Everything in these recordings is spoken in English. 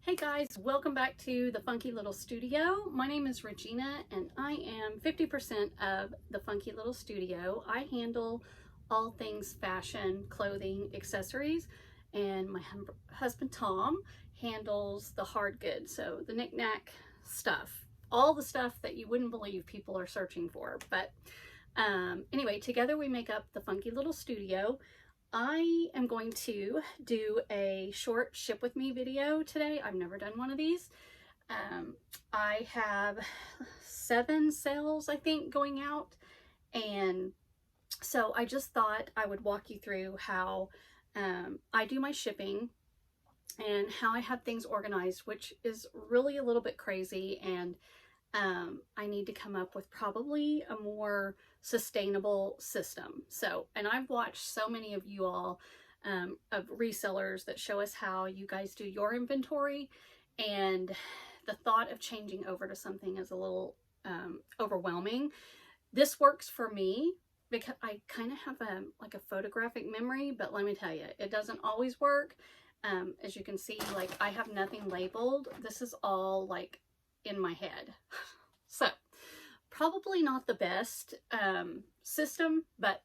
Hey guys, welcome back to the Funky Little Studio. My name is Rajeana and I am 50% of the Funky Little Studio. I handle all things fashion, clothing, accessories, and my husband Tom handles the hard goods, so the knick-knack stuff, all the stuff that you wouldn't believe people are searching for. But anyway, together we make up the Funky Little Studio. I am going to do a short ship with me video today. I've never done one of these. I have 7 sales, I think, going out, and so I just thought I would walk you through how I do my shipping and how I have things organized, which is really a little bit crazy, and I need to come up with probably a more sustainable system. So, and I've watched so many of you all of resellers that show us how you guys do your inventory, and the thought of changing over to something is a little overwhelming. This works for me because I kind of have like a photographic memory, but let me tell you, it doesn't always work. As you can see, like, I have nothing labeled. This is all like in my head. So probably not the best system, but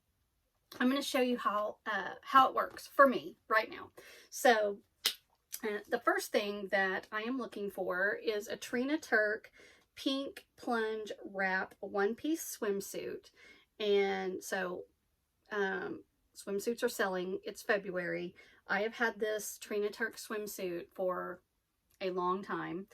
I'm going to show you how it works for me right now. So the first thing that I am looking for is a Trina Turk pink plunge wrap one-piece swimsuit. And so swimsuits are selling. It's February. I have had this Trina Turk swimsuit for a long time,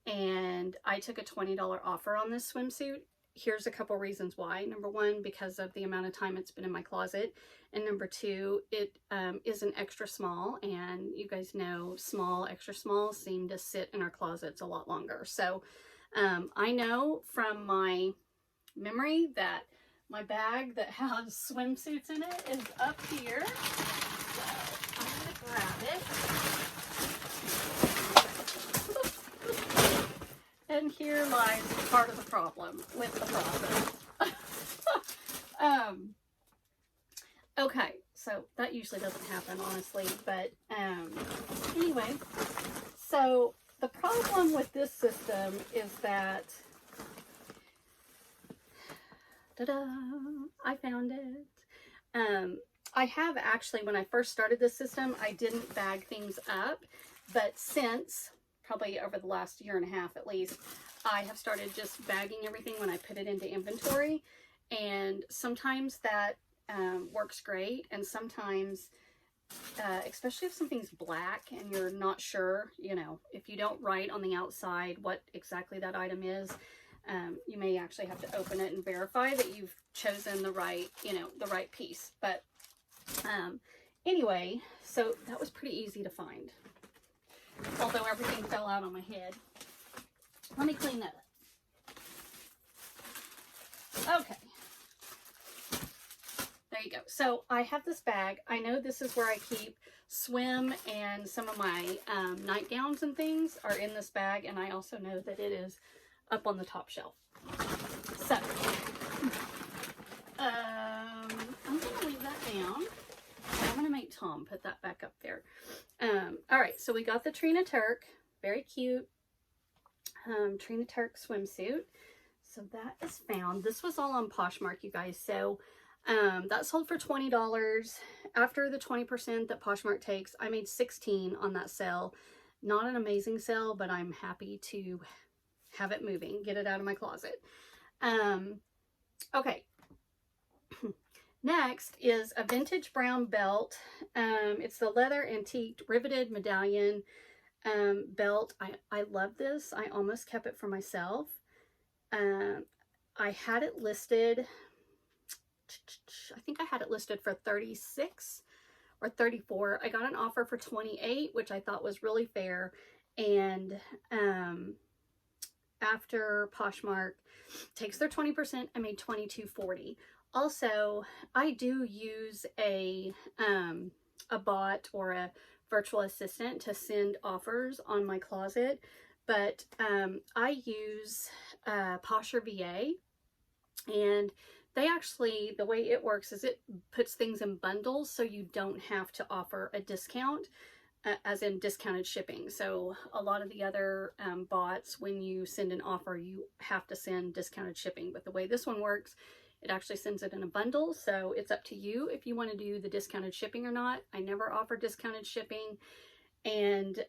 and I took a $20 offer on this swimsuit. Here's a couple reasons why. Number one, because of the amount of time it's been in my closet, and number two, it is an extra small, and you guys know small, extra small seem to sit in our closets a lot longer. So I know from my memory that my bag that has swimsuits in it is up here. So I'm gonna grab it. And here lies part of the problem with the process. Okay, so that usually doesn't happen, honestly, but anyway, so the problem with this system is that, ta-da, I found it. I have actually, when I first started this system, I didn't bag things up, but since probably over the last year and a half at least, I have started just bagging everything when I put it into inventory, and sometimes that works great, and sometimes especially if something's black and you're not sure, you know, if you don't write on the outside what exactly that item is, you may actually have to open it and verify that you've chosen the right, you know, the right piece. But anyway, so that was pretty easy to find, although everything fell out on my head. Let me clean that up. Okay. There you go. So I have this bag. I know this is where I keep swim, and some of my nightgowns and things are in this bag, and I also know that it is up on the top shelf. So I'm going to leave that down. I'm going to make Tom put that back up there. All right, so we got the Trina Turk, very cute Trina Turk swimsuit. So that is found. This was all on Poshmark, you guys. So that sold for $20. After the 20% that Poshmark takes, I made $16 on that sale. Not an amazing sale, but I'm happy to have it moving, get it out of my closet. Okay. Next is a vintage brown belt. It's the leather antique riveted medallion belt. I love this. I almost kept it for myself. I had it listed, I think I had it listed for 36 or 34. I got an offer for 28, which I thought was really fair. And after Poshmark takes their 20%, I made $22.40. Also, I do use a bot or a virtual assistant to send offers on my closet, but I use Posher VA, and they actually, the way it works is it puts things in bundles so you don't have to offer a discount. as in discounted shipping. So a lot of the other bots, when you send an offer, you have to send discounted shipping. But the way this one works, it actually sends it in a bundle. So it's up to you if you want to do the discounted shipping or not. I never offer discounted shipping. And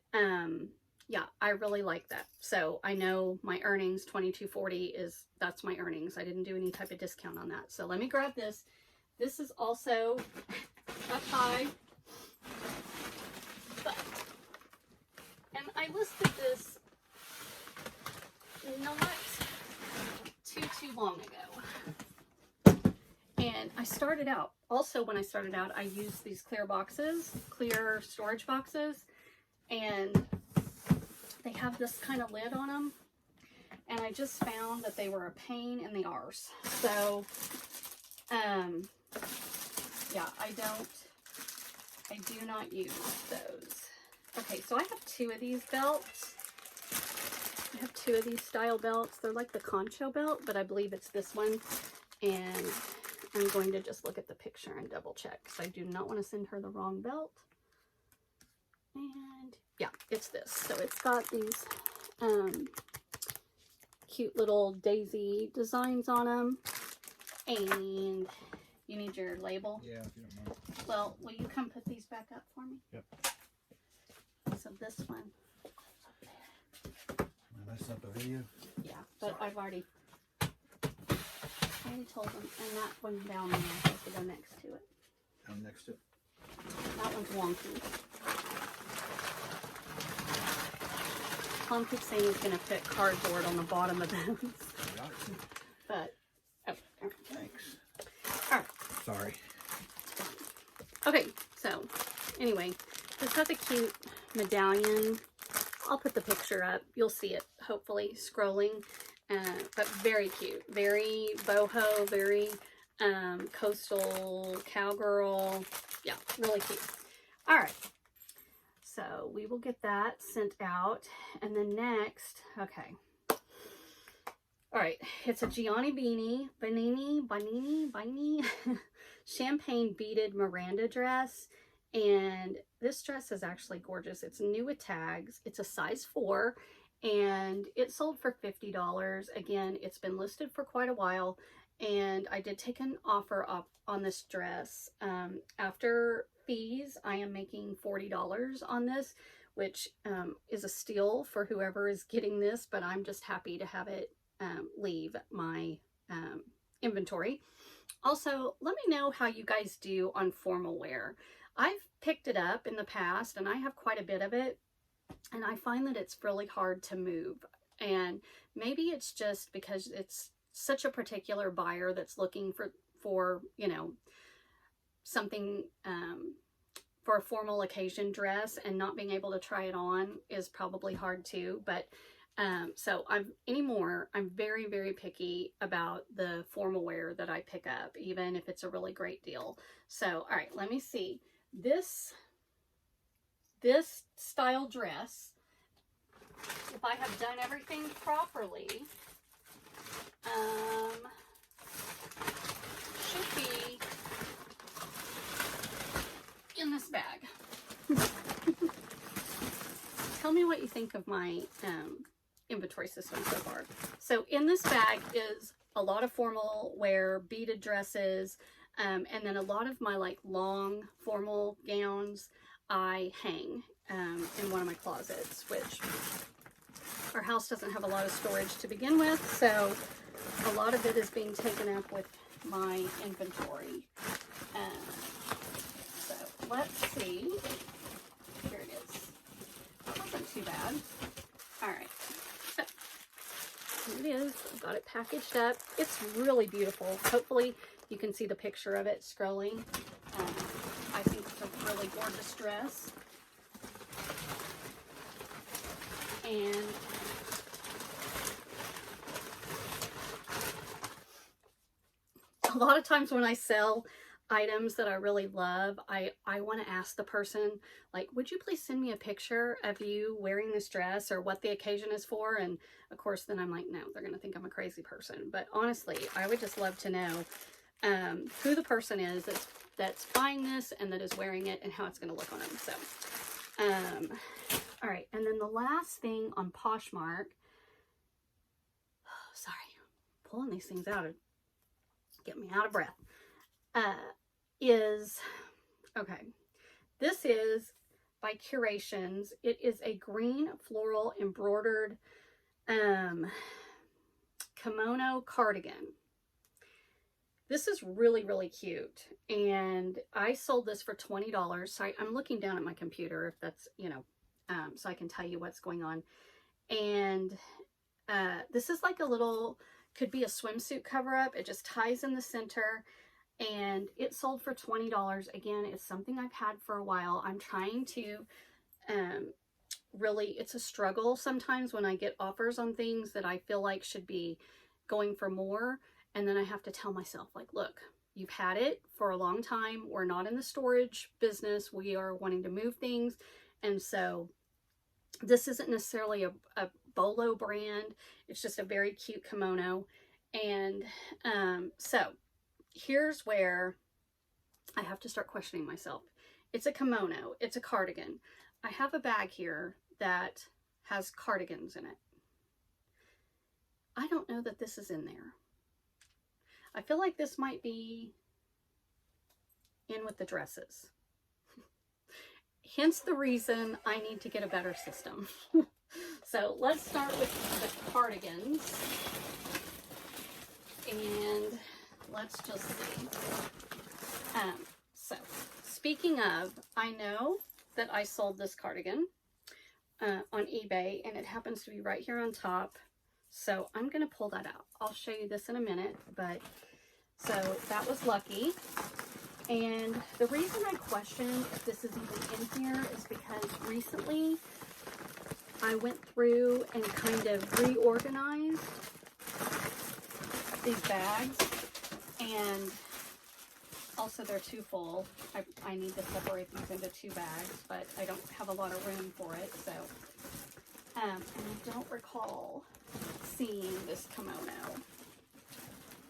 yeah, I really like that. So I know my earnings, $22.40 that's my earnings. I didn't do any type of discount on that. So let me grab this. This is also up high. But, and I listed this not too long ago. And I started out, also when I started out, I used these clear boxes, clear storage boxes, and they have this kind of lid on them. And I just found that they were a pain in the arse. So, yeah, I do not use those. Okay, so I have two of these belts. I have two of these style belts. They're like the Concho belt, but I believe it's this one. And I'm going to just look at the picture and double check because I do not want to send her the wrong belt. And yeah, it's this. So it's got these cute little daisy designs on them. And you need your label? Yeah, if you don't mind. Well, will you come put these back up for me? Yep. So this one. Am I messing up the video? Yeah, but I've already told them. And that one down there has to go next to it. I'm next to it. That one's wonky. Tom keeps saying he's going to put cardboard on the bottom of those. But, oh, thanks. All right. Sorry. Okay, so anyway, it's got the cute medallion. I'll put the picture up. You'll see it, hopefully, scrolling. But very cute. Very boho, very coastal cowgirl. Yeah, really cute. All right. So we will get that sent out. And then next, okay. All right, it's a Gianni Banini, champagne beaded Miranda dress. And this dress is actually gorgeous. It's new with tags. It's a size 4 and it sold for $50. Again, it's been listed for quite a while. And I did take an offer up on this dress. After fees, I am making $40 on this, which is a steal for whoever is getting this, but I'm just happy to have it leave my inventory. Also, let me know how you guys do on formal wear. I've picked it up in the past and I have quite a bit of it, and I find that it's really hard to move. And maybe it's just because it's such a particular buyer that's looking for you know, something for a formal occasion dress, and not being able to try it on is probably hard too. But so I'm very, very picky about the formal wear that I pick up, even if it's a really great deal. So, all right, let me see. This style dress, if I have done everything properly, should be in this bag. Tell me what you think of my inventory system so far. So in this bag is a lot of formal wear, beaded dresses, and then a lot of my like long formal gowns I hang in one of my closets, which our house doesn't have a lot of storage to begin with, so a lot of it is being taken up with my inventory. So let's see. Here it is. That wasn't too bad. All right. So here it is. I've got it packaged up. It's really beautiful. Hopefully you can see the picture of it scrolling. I think it's a really gorgeous dress. And a lot of times when I sell items that I really love, I want to ask the person, like, would you please send me a picture of you wearing this dress or what the occasion is for? And of course, then I'm like, no, they're going to think I'm a crazy person. But honestly, I would just love to know who the person is that's buying this and that is wearing it and how it's going to look on them. So All right, and then the last thing on Poshmark, sorry, pulling these things out and get me out of breath, is, okay, this is by Curations. It is a green floral embroidered kimono cardigan. This is really, really cute. And I sold this for $20. So I'm looking down at my computer if that's, you know, so I can tell you what's going on. And this is like a little, could be a swimsuit cover up. It just ties in the center and it sold for $20. Again, it's something I've had for a while. I'm trying to, really, it's a struggle sometimes when I get offers on things that I feel like should be going for more. And then I have to tell myself, like, look, you've had it for a long time. We're not in the storage business. We are wanting to move things. And so this isn't necessarily a Bolo brand. It's just a very cute kimono. And so here's where I have to start questioning myself. It's a kimono. It's a cardigan. I have a bag here that has cardigans in it. I don't know that this is in there. I feel like this might be in with the dresses. Hence the reason I need to get a better system. So let's start with the cardigans. And let's just see. So speaking of, I know that I sold this cardigan on eBay, and it happens to be right here on top. So I'm going to pull that out. I'll show you this in a minute, but so that was lucky. And the reason I question if this is even in here is because recently I went through and kind of reorganized these bags, and also they're too full. I need to separate these into 2 bags, but I don't have a lot of room for it. So, and I don't recall seeing this kimono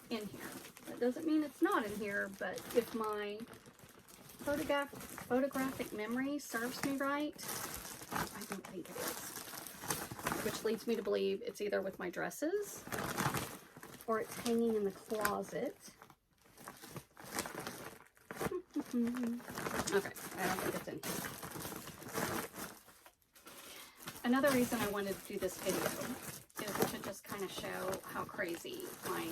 in here. That doesn't mean it's not in here, but if my photographic memory serves me right, I don't think it is. Which leads me to believe it's either with my dresses or it's hanging in the closet. Okay, I don't think it's in here. Another reason I wanted to do this video is to just kind of show how crazy my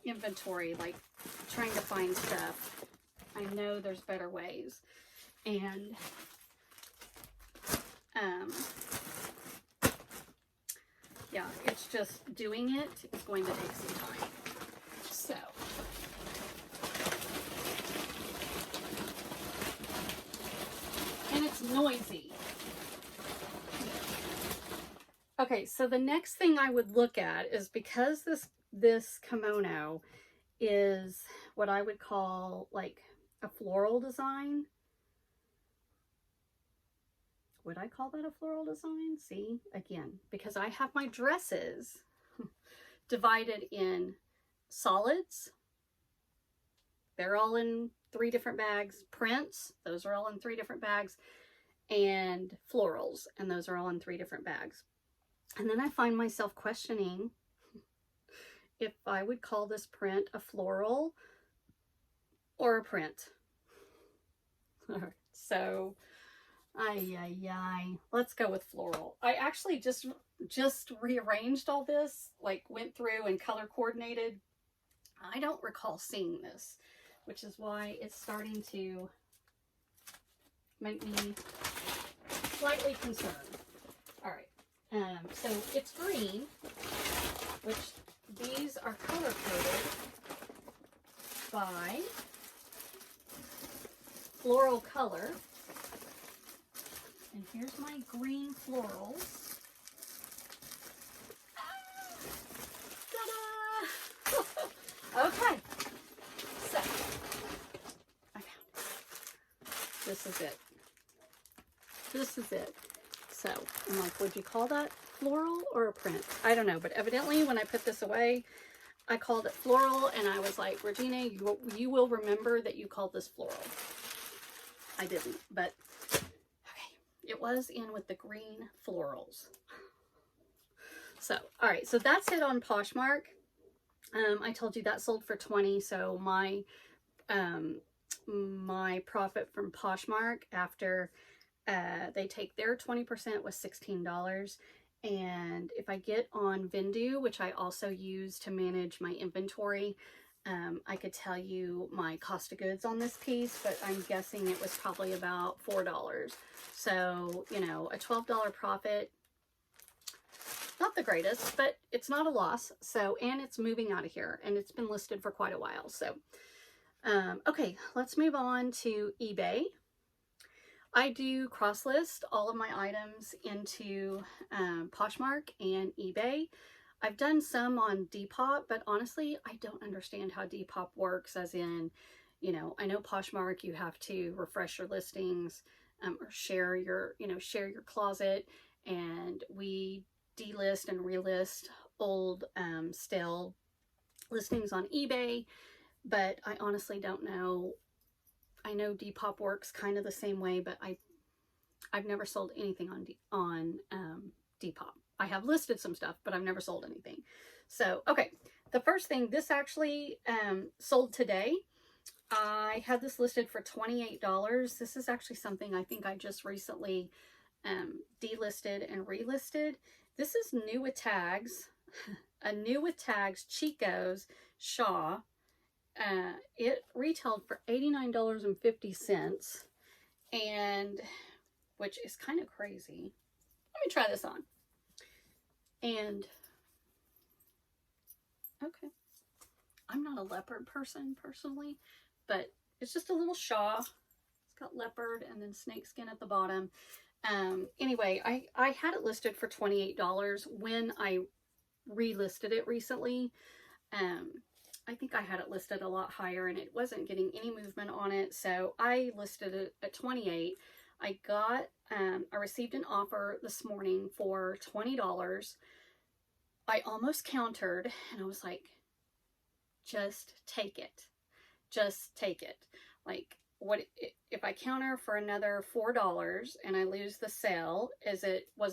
inventory, like trying to find stuff. I know there's better ways, and yeah, it's just doing it is going to take some time. So and it's noisy. Okay, so the next thing I would look at is, because this kimono is what I would call like a floral design. Would I call that a floral design? See, again, because I have my dresses divided in solids. They're all in 3 different bags. Prints, those are all in 3 different bags. And florals, and those are all in 3 different bags. And then I find myself questioning if I would call this print a floral or a print. All right, so, let's go with floral. I actually just rearranged all this, like went through and color coordinated. I don't recall seeing this, which is why it's starting to make me slightly concerned. All right. So it's green, which these are color coded by Floral Color. And here's my green florals. Ta-da! Okay. So, I found it. This is it. This is it. So, I'm like, would you call that floral or a print? I don't know, but evidently when I put this away, I called it floral, and I was like, Regina, you will remember that you called this floral. I didn't, but okay. It was in with the green florals. So, all right, so that's it on Poshmark. I told you that sold for 20, so my my profit from Poshmark after they take their 20% was $16. And if I get on Vendu, which I also use to manage my inventory, I could tell you my cost of goods on this piece, but I'm guessing it was probably about $4. So, you know, a $12 profit, not the greatest, but it's not a loss. So, and it's moving out of here, and it's been listed for quite a while. So, okay, let's move on to eBay. I do cross list all of my items into Poshmark and eBay. I've done some on Depop, but honestly, I don't understand how Depop works, as in, you know, I know Poshmark, you have to refresh your listings or share your, share your closet, and we delist and relist old stale listings on eBay, but I honestly don't know. I know Depop works kind of the same way, but I've never sold anything on Depop. I have listed some stuff, but I've never sold anything. So, okay, the first thing, this actually sold today. I had this listed for $28. This is actually something I think I just recently delisted and relisted. This is new with tags, a new with tags Chico's Shaw. It retailed for $89.50, and which is kind of crazy. Let me try this on. And okay, I'm not a leopard person personally, but it's just a little Shaw. It's got leopard and then snakeskin at the bottom. Anyway, I had it listed for $28 when I relisted it recently. I think I had it listed a lot higher and it wasn't getting any movement on it, so I listed it at $28. I got, I received an offer this morning for $20. I almost countered and I was like, just take it. Just take it. Like, what if I counter for another $4 and I lose the sale? Was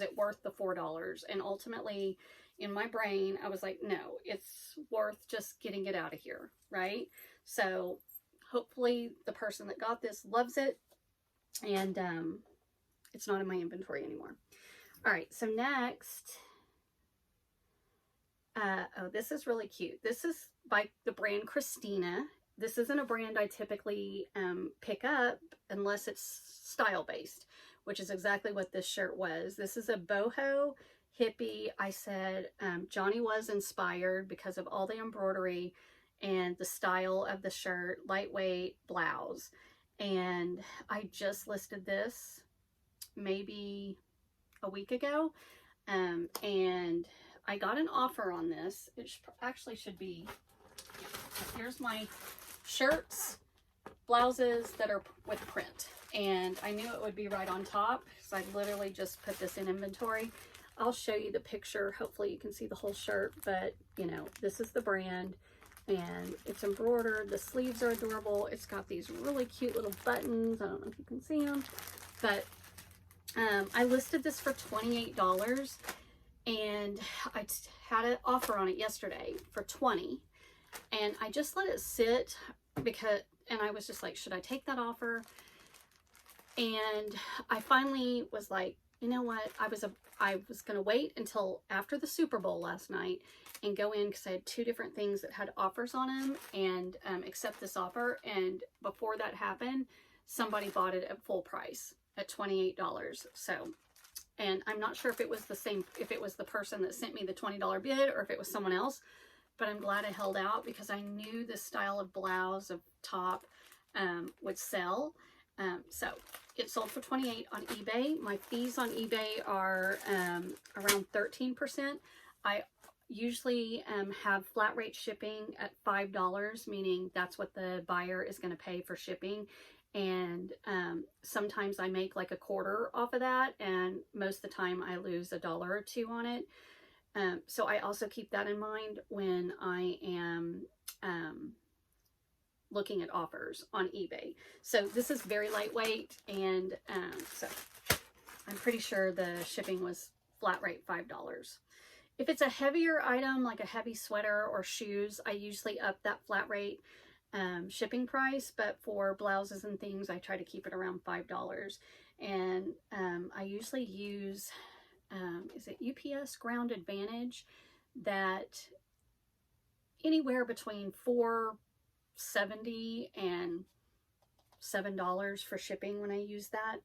it worth the $4? And ultimately, in my brain, I was like, no, it's worth just getting it out of here, right? So hopefully the person that got this loves it, and it's not in my inventory anymore. All right, so next, oh, this is really cute. This is by the brand Christina. This isn't a brand I typically pick up unless it's style-based, which is exactly what this shirt was. This is a boho hippie. I said Johnny was inspired because of all the embroidery and the style of the shirt, lightweight blouse. And I just listed this maybe a week ago, and I got an offer on this. It actually should be, here's my shirts, blouses that are with print, and I knew it would be right on top because I literally just put this in inventory. I'll show you the picture. Hopefully you can see the whole shirt, but you know, this is the brand and it's embroidered. The sleeves are adorable. It's got these really cute little buttons. I don't know if you can see them, but I listed this for $28 and I had an offer on it yesterday for $20, and I just let it sit and I was just like, should I take that offer? And I finally was like, you know what? I was going to wait until after the Super Bowl last night and go in because I had two different things that had offers on them, and accept this offer. And before that happened, somebody bought it at full price at $28. So, and I'm not sure if it was the person that sent me the $20 bid or if it was someone else, but I'm glad I held out because I knew this style of blouse, of top, would sell. So it sold for $28 on eBay. My fees on eBay are around 13%. I usually have flat rate shipping at $5, meaning that's what the buyer is going to pay for shipping. And sometimes I make like a quarter off of that, and most of the time I lose $1 or $2 on it. So I also keep that in mind when I am looking at offers on eBay. So this is very lightweight, and so I'm pretty sure the shipping was flat rate $5. If it's a heavier item, like a heavy sweater or shoes, I usually up that flat rate shipping price, but for blouses and things, I try to keep it around $5. And I usually use, is it UPS Ground Advantage, that anywhere between $4.70 and $7 for shipping when I use that.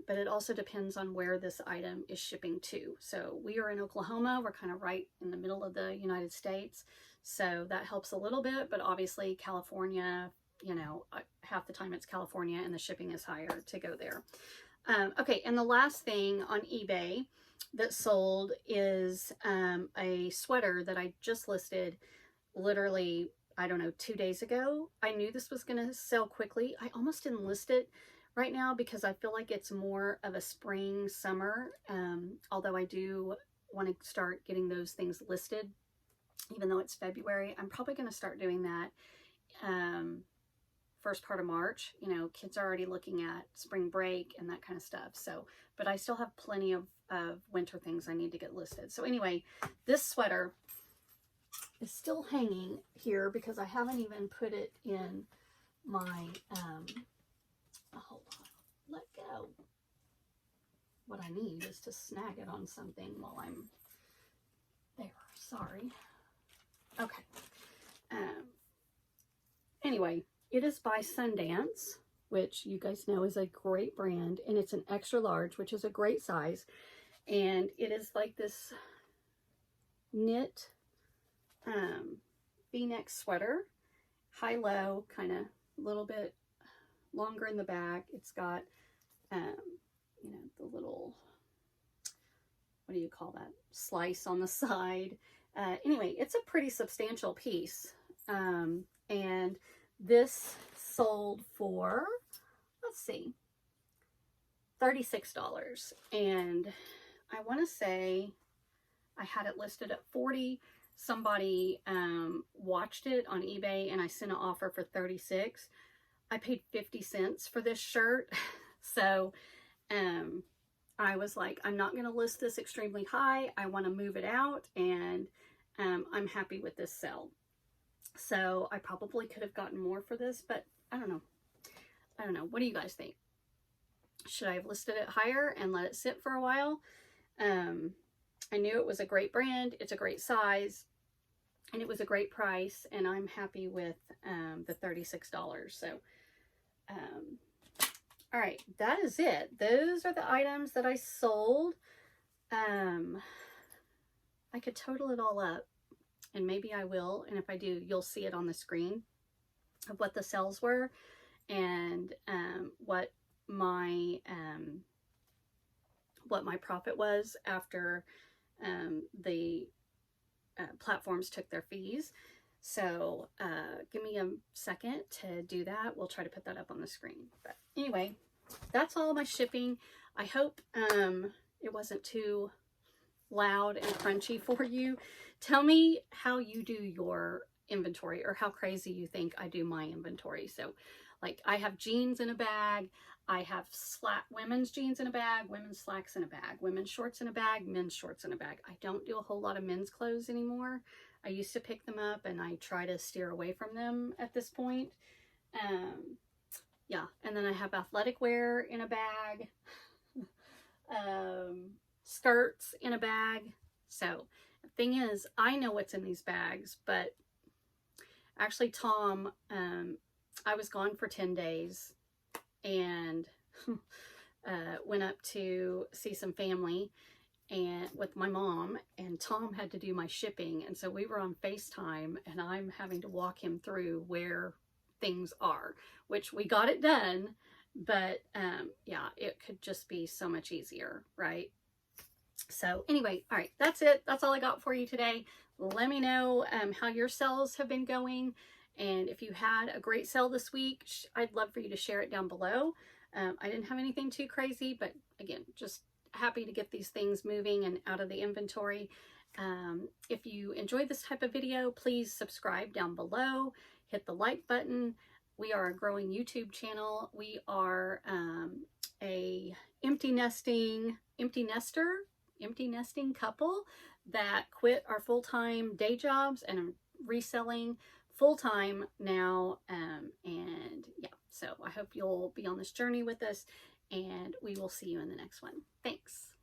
But it also depends on where this item is shipping to. So we are in Oklahoma. We're kind of right in the middle of the United States. So that helps a little bit, but obviously California, you know, half the time it's California and the shipping is higher to go there. Okay, and the last thing on eBay that sold is a sweater that I just listed literally, I don't know, 2 days ago. I knew this was going to sell quickly. I almost didn't list it right now because I feel like it's more of a spring, summer, although I do want to start getting those things listed. Even though it's February, I'm probably going to start doing that first part of March. You know, kids are already looking at spring break and that kind of stuff. So, but I still have plenty of winter things I need to get listed. So anyway, this sweater is still hanging here because I haven't even put it in my, hold on, let go. What I need is to snag it on something while I'm there. Sorry. Okay. Anyway, it is by Sundance, which you guys know is a great brand, and it's an extra large, which is a great size. And it is like this knit V-neck sweater, high-low, kind of a little bit longer in the back. It's got, you know, the little, what do you call that, slice on the side. Anyway, it's a pretty substantial piece. And this sold for, let's see, $36. And I want to say I had it listed at $40. Somebody watched it on eBay and I sent an offer for $36. I paid 50 cents for this shirt. So I was like, I'm not going to list this extremely high. I want to move it out, and I'm happy with this sell. So I probably could have gotten more for this, but I don't know. I don't know. What do you guys think? Should I have listed it higher and let it sit for a while? I knew it was a great brand. It's a great size, and it was a great price, and I'm happy with the $36. So, all right, that is it. Those are the items that I sold. I could total it all up, and maybe I will, and if I do, you'll see it on the screen of what the sales were and what my profit was after the platforms took their fees. So give me a second to do that. We'll try to put that up on the screen. But anyway, that's all my shipping. I hope it wasn't too loud and crunchy for you. Tell me how you do your inventory, or how crazy you think I do my inventory. So like, I have jeans in a bag, I have women's jeans in a bag, women's slacks in a bag, women's shorts in a bag, men's shorts in a bag. I don't do a whole lot of men's clothes anymore. I used to pick them up, and I try to steer away from them at this point. Yeah, and then I have athletic wear in a bag, skirts in a bag. So the thing is, I know what's in these bags, but actually Tom, I was gone for 10 days and went up to see some family and with my mom, and Tom had to do my shipping, and so we were on FaceTime, and I'm having to walk him through where things are, which we got it done, but yeah, it could just be so much easier, right? So anyway, all right, that's it. That's all I got for you today. Let me know how your sales have been going, and if you had a great sale this week, I'd love for you to share it down below. I didn't have anything too crazy, but again, just happy to get these things moving and out of the inventory. If you enjoyed this type of video, please subscribe down below. hit the like button. We are a growing YouTube channel. We are a empty nesting couple that quit our full-time day jobs and are reselling full-time now. And yeah, so I hope you'll be on this journey with us, and we will see you in the next one. Thanks.